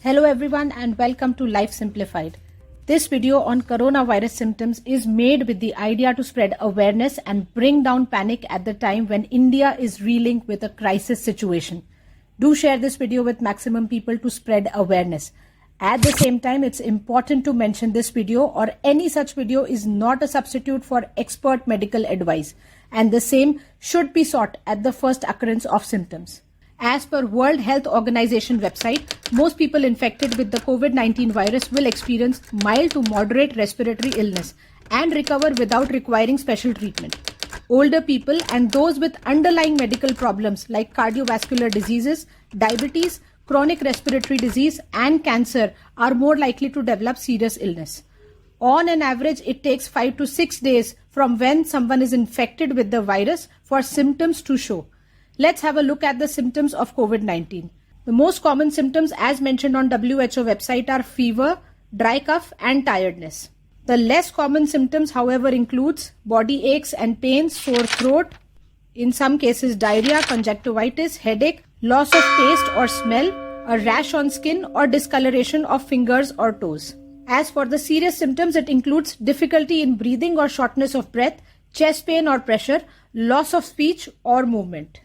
Hello everyone and welcome to Life Simplified. This video on coronavirus symptoms is made with the idea to spread awareness and bring down panic at the time when India is reeling with a crisis situation. Do share this video with maximum people to spread awareness. At the same time, it's important to mention this video or any such video is not a substitute for expert medical advice, and the same should be sought at the first occurrence of symptoms. As per World Health Organization website, most people infected with the COVID-19 virus will experience mild to moderate respiratory illness and recover without requiring special treatment. Older people and those with underlying medical problems like cardiovascular diseases, diabetes, chronic respiratory disease and cancer are more likely to develop serious illness. On an average, it takes 5 to 6 days from when someone is infected with the virus for symptoms to show. Let's have a look at the symptoms of COVID-19. The most common symptoms as mentioned on WHO website are fever, dry cough and tiredness. The less common symptoms, however, includes body aches and pains, sore throat, in some cases diarrhea, conjunctivitis, headache, loss of taste or smell, a rash on skin or discoloration of fingers or toes. As for the serious symptoms, it includes difficulty in breathing or shortness of breath, chest pain or pressure, loss of speech or movement.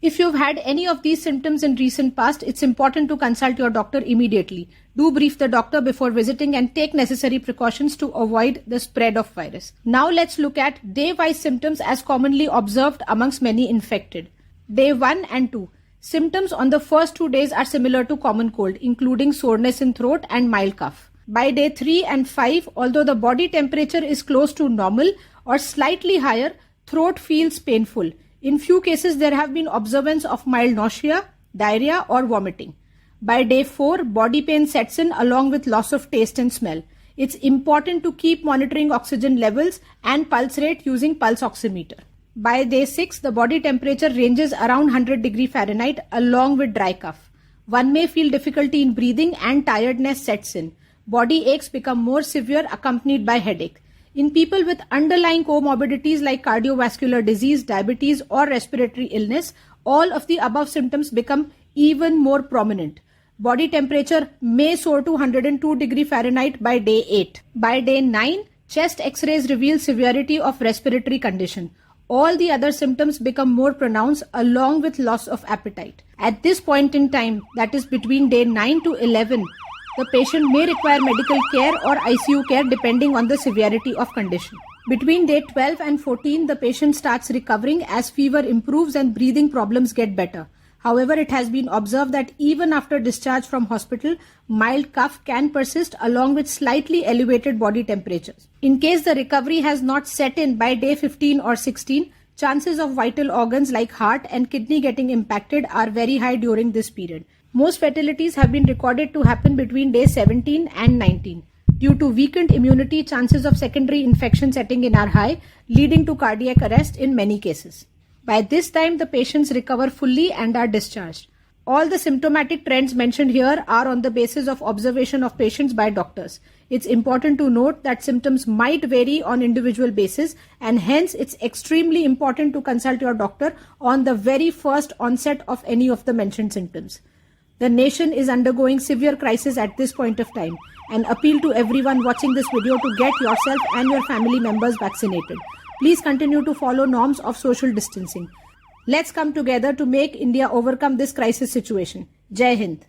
If you've had any of these symptoms in recent past, it's important to consult your doctor immediately. Do brief the doctor before visiting and take necessary precautions to avoid the spread of virus. Now let's look at day-wise symptoms as commonly observed amongst many infected. Day 1 and 2. Symptoms on the first 2 days are similar to common cold, including soreness in throat and mild cough. By day 3 and 5, although the body temperature is close to normal or slightly higher, throat feels painful. In few cases, there have been observance of mild nausea, diarrhea or vomiting. By day 4, body pain sets in along with loss of taste and smell. It's important to keep monitoring oxygen levels and pulse rate using pulse oximeter. By day 6, the body temperature ranges around 100 degree Fahrenheit along with dry cough. One may feel difficulty in breathing and tiredness sets in. Body aches become more severe accompanied by headache. In people with underlying comorbidities like cardiovascular disease, diabetes or respiratory illness, all of the above symptoms become even more prominent. Body temperature may soar to 102 degree Fahrenheit by day 8. By day 9, chest x-rays reveal severity of respiratory condition. All the other symptoms become more pronounced along with loss of appetite. At this point in time, that is between day 9 to 11, the patient may require medical care or ICU care depending on the severity of condition. Between day 12 and 14, the patient starts recovering as fever improves and breathing problems get better. However, it has been observed that even after discharge from hospital, mild cough can persist along with slightly elevated body temperatures. In case the recovery has not set in by day 15 or 16, chances of vital organs like heart and kidney getting impacted are very high during this period. Most fatalities have been recorded to happen between day 17 and 19. Due to weakened immunity, chances of secondary infection setting in are high, leading to cardiac arrest in many cases. By this time, the patients recover fully and are discharged. All the symptomatic trends mentioned here are on the basis of observation of patients by doctors. It's important to note that symptoms might vary on individual basis, and hence it's extremely important to consult your doctor on the very first onset of any of the mentioned symptoms. The nation is undergoing severe crisis at this point of time, and appeal to everyone watching this video to get yourself and your family members vaccinated. Please continue to follow norms of social distancing. Let's come together to make India overcome this crisis situation. Jai Hind.